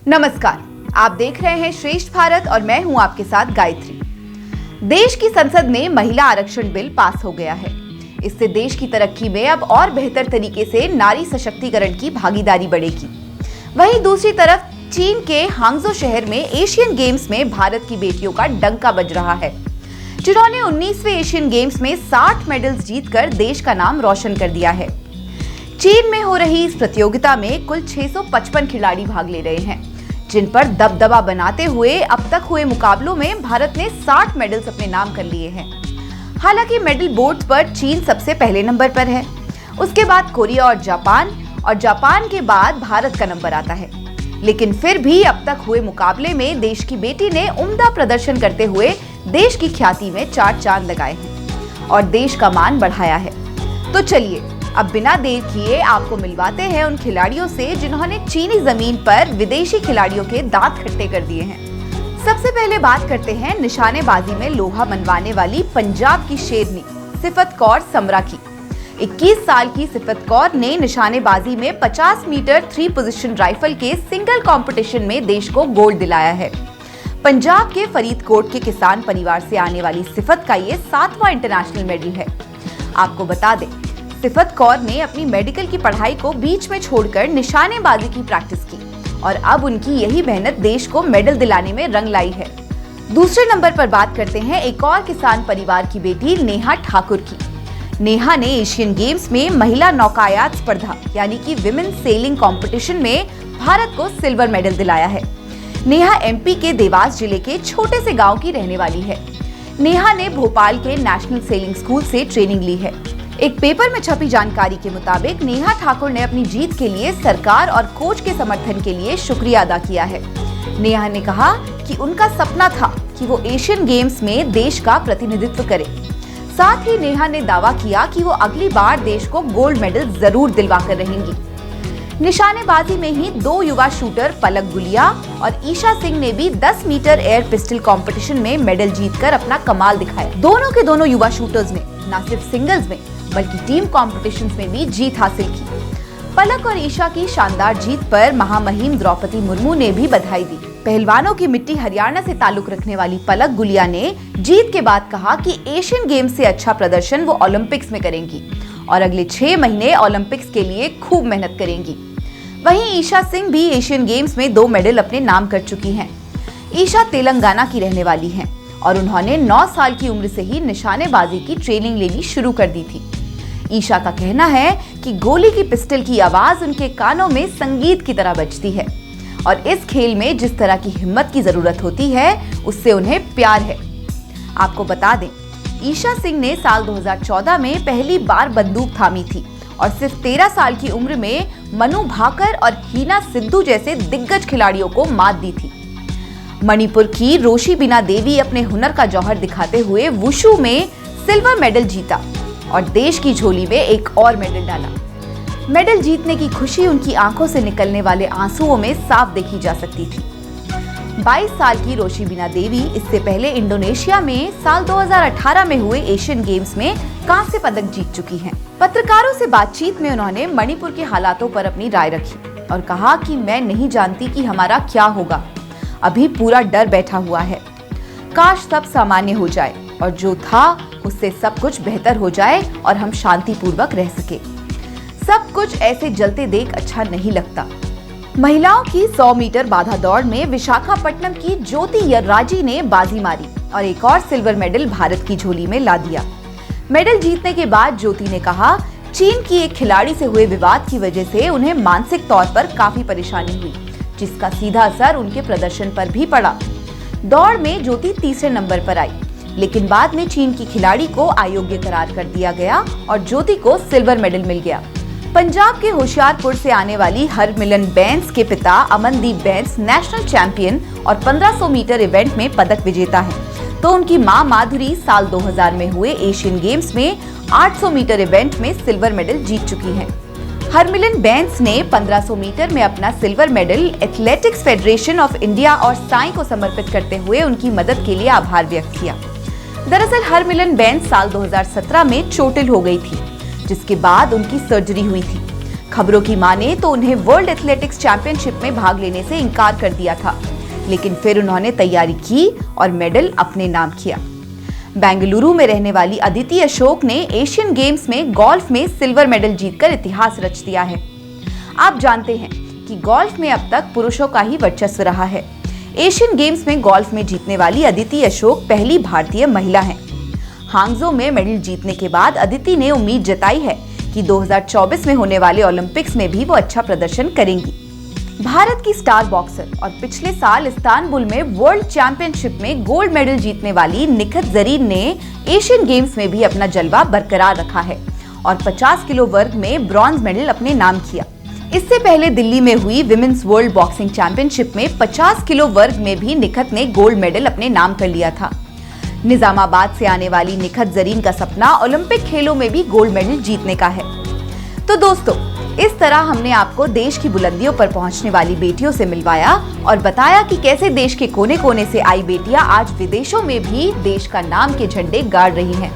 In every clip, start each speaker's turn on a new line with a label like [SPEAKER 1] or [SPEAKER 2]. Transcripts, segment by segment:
[SPEAKER 1] नमस्कार, आप देख रहे हैं श्रेष्ठ भारत और मैं हूं आपके साथ गायत्री। देश की संसद में महिला आरक्षण बिल पास हो गया है। इससे देश की तरक्की में अब और बेहतर तरीके से नारी सशक्तिकरण की भागीदारी बढ़ेगी। वहीं दूसरी तरफ चीन के हांगझो शहर में एशियन गेम्स में भारत की बेटियों का डंका बज रहा है, जिन्होंने 19वें एशियन गेम्स में 60 मेडल्स जीतकर देश का नाम रोशन कर दिया है। चीन में हो रही इस प्रतियोगिता में कुल 655 खिलाड़ी भाग ले रहे हैं, जिन पर दबदबा बनाते हुए अब तक हुए मुकाबलों में भारत ने 60 मेडल्स अपने नाम कर लिए हैं। हालांकि मेडल बोर्ड पर चीन सबसे पहले नंबर पर है, उसके बाद कोरिया और जापान के बाद भारत का नंबर आता है। लेकिन फिर भी अब तक हुए मुकाबले में देश की बेटी ने उम्दा प्रदर्शन करते हुए देश की ख्याति में 4 चांद लगाए हैं और देश का मान बढ़ाया है। तो चलिए अब बिना देर किए आपको मिलवाते हैं उन खिलाड़ियों से जिन्होंने चीनी जमीन पर विदेशी खिलाड़ियों के दांत खट्टे कर दिए हैं। सबसे पहले बात करते हैं निशानेबाजी में लोहा मनवाने वाली पंजाब की शेरनी सिफत कौर समरा की। 21 साल की सिफत कौर ने निशानेबाजी में 50 मीटर 3 पोजीशन राइफल के सिंगल कंपटीशन में देश को गोल्ड दिलाया है। पंजाब के फरीदकोट के किसान परिवार से आने वाली सिफत का ये 7वां इंटरनेशनल मेडल है। आपको बता दें, सिफत कौर ने अपनी मेडिकल की पढ़ाई को बीच में छोड़कर निशानेबाजी की प्रैक्टिस की और अब उनकी यही मेहनत देश को मेडल दिलाने में रंग लाई है। दूसरे नंबर पर बात करते हैं एक और किसान परिवार की बेटी नेहा ठाकुर की। नेहा ने एशियन गेम्स में महिला नौकायात स्पर्धा यानी कि विमेन सेलिंग कंपटीशन में भारत को सिल्वर मेडल दिलाया है। नेहा एमपी के देवास जिले के छोटे से गाँव की रहने वाली है। नेहा ने भोपाल के नेशनल सेलिंग स्कूल से ट्रेनिंग ली है। एक पेपर में छपी जानकारी के मुताबिक नेहा ठाकुर ने अपनी जीत के लिए सरकार और कोच के समर्थन के लिए शुक्रिया अदा किया है। नेहा ने कहा कि उनका सपना था कि वो एशियन गेम्स में देश का प्रतिनिधित्व करे। साथ ही नेहा ने दावा किया कि वो अगली बार देश को गोल्ड मेडल जरूर दिलवा कर रहेंगी। निशानेबाजी में ही 2 युवा शूटर पलक गुलिया और ईशा सिंह ने भी 10 मीटर एयर पिस्टल कंपटीशन में मेडल जीतकर अपना कमाल दिखाया। दोनों के दोनों युवा शूटर्स ने न सिर्फ सिंगल्स में बल्कि टीम कॉम्पिटिशन्स में भी जीत हासिल की। पलक और ईशा की शानदार जीत पर महामहिम द्रौपदी मुर्मू ने भी बधाई दी। पहलवानों की मिट्टी हरियाणा से ताल्लुक रखने वाली पलक गुलिया ने जीत के बाद कहा कि एशियन गेम्स से अच्छा प्रदर्शन वो ओलंपिक्स में करेंगी और अगले 6 महीने ओलंपिक्स के लिए खूब मेहनत करेंगी। वहीं ईशा सिंह भी एशियन गेम्स में 2 मेडल अपने नाम कर चुकी हैं। ईशा तेलंगाना की रहने वाली हैं और उन्होंने 9 साल की उम्र से ही निशानेबाजी की ट्रेनिंग लेनी शुरू कर दी थी। ईशा का कहना है कि गोली की पिस्टल की आवाज उनके कानों में संगीत की तरह बजती है और इस खेल में जिस तरह की हिम्मत की जरूरत होती है उससे उन्हें प्यार है। आपको बता दें, ईशा सिंह ने साल 2014 में पहली बार बंदूक थामी थी और सिर्फ 13 साल की उम्र में मनु भाकर और हीना सिद्धू जैसे दिग्गज खिलाड़ियों को मात दी थी। मणिपुर की रोशीबिना देवी अपने हुनर का जौहर दिखाते हुए वुशु में सिल्वर मेडल जीता और देश की झोली में एक और मेडल डाला। मेडल जीतने की खुशी उनकी आंखों से निकलने वाले आंसुओं में साफ देखी जा सकती थी। 22 साल की रोशीबिना देवी इससे पहले इंडोनेशिया में साल 2018 में हुए एशियन गेम्स में कांस्य पदक जीत चुकी हैं। पत्रकारों से बातचीत में उन्होंने मणिपुर के हालातों पर अपनी राय रखी और कहा कि मैं नहीं जानती कि हमारा क्या होगा, अभी पूरा डर बैठा हुआ है। काश सब सामान्य हो जाए और जो था उससे सब कुछ बेहतर हो जाए और हम शांतिपूर्वक रह सके। सब कुछ ऐसे जलते देख अच्छा नहीं लगता। महिलाओं की 100 मीटर बाधा दौड़ में विशाखापट्टनम की ज्योति यर्राजी ने बाजी मारी और एक और सिल्वर मेडल भारत की झोली में ला दिया। मेडल जीतने के बाद ज्योति ने कहा, चीन की एक खिलाड़ी से हुए विवाद की वजह से उन्हें मानसिक तौर पर काफी परेशानी हुई, जिसका सीधा असर उनके प्रदर्शन पर भी पड़ा। दौड़ में ज्योति तीसरे नंबर पर आई, लेकिन बाद में चीन की खिलाड़ी को अयोग्य करार कर दिया गया और ज्योति को सिल्वर मेडल मिल गया। पंजाब के होशियारपुर से आने वाली हरमिलन बैंस के पिता अमनदीप बैंस नेशनल चैंपियन और 1500 मीटर इवेंट में पदक विजेता हैं, तो उनकी मां माधुरी साल 2000 में हुए एशियन गेम्स में 800 मीटर इवेंट में सिल्वर मेडल जीत चुकी हैं। हरमिलन बैंस ने 1500 मीटर में अपना silver medal athletics federation of India और साई को समर्पित करते हुए उनकी मदद के लिए आभार व्यक्त किया। दरअसल हरमिलन बैंस साल 2017 में चोटिल हो गई थी, जिसके बाद उनकी सर्जरी हुई थी। खबरों की माने तो उन्हें वर्ल्ड एथलेटिक्स चैंपियनशिप में भाग लेने से इनकार कर दिया था, लेकिन फिर उन्होंने तैयारी की और मेडल अपने नाम किया। बेंगलुरु में रहने वाली अदिति अशोक ने एशियन गेम्स में गोल्फ में सिल्वर मेडल जीतकर इतिहास रच दिया है। आप जानते हैं कि गोल्फ में अब तक पुरुषों का ही वर्चस्व रहा है। एशियन गेम्स में गोल्फ में जीतने वाली अदिति अशोक पहली भारतीय महिला हैं। हांगजो में मेडल जीतने के बाद अदिति ने उम्मीद जताई है कि 2024 में होने वाले ओलंपिक्स में भी वो अच्छा प्रदर्शन करेंगी। भारत की स्टार बॉक्सर और पिछले साल इस्तांबुल में वर्ल्ड चैंपियनशिप में गोल्ड मेडल जीतने वाली निखत जरीन ने एशियन गेम्स में भी अपना जलवा बरकरार रखा है और 50 किलो वर्ग में ब्रॉन्ज मेडल अपने नाम किया। इससे पहले दिल्ली में हुई विमेन्स वर्ल्ड बॉक्सिंग चैंपियनशिप में 50 किलो वर्ग में भी निखत ने गोल्ड मेडल अपने नाम कर लिया था। निजामाबाद से आने वाली निखत जरीन का सपना ओलंपिक खेलों में भी गोल्ड मेडल जीतने का है। तो दोस्तों, इस तरह हमने आपको देश की बुलंदियों पर पहुंचने वाली बेटियों से मिलवाया और बताया कि कैसे देश के कोने कोने से आई बेटियां आज विदेशों में भी देश का नाम के झंडे गाड़ रही हैं।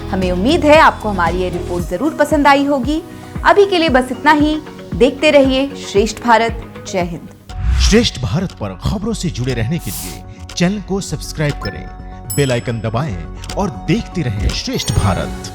[SPEAKER 1] हमें उम्मीद है आपको हमारी ये रिपोर्ट जरूर पसंद आई होगी। अभी के लिए बस इतना ही। देखते रहिए श्रेष्ठ भारत। जय हिंद।
[SPEAKER 2] श्रेष्ठ भारत पर खबरों से जुड़े रहने के लिए चैनल को सब्सक्राइब करें, बेल आइकन दबाएं और देखते रहें श्रेष्ठ भारत।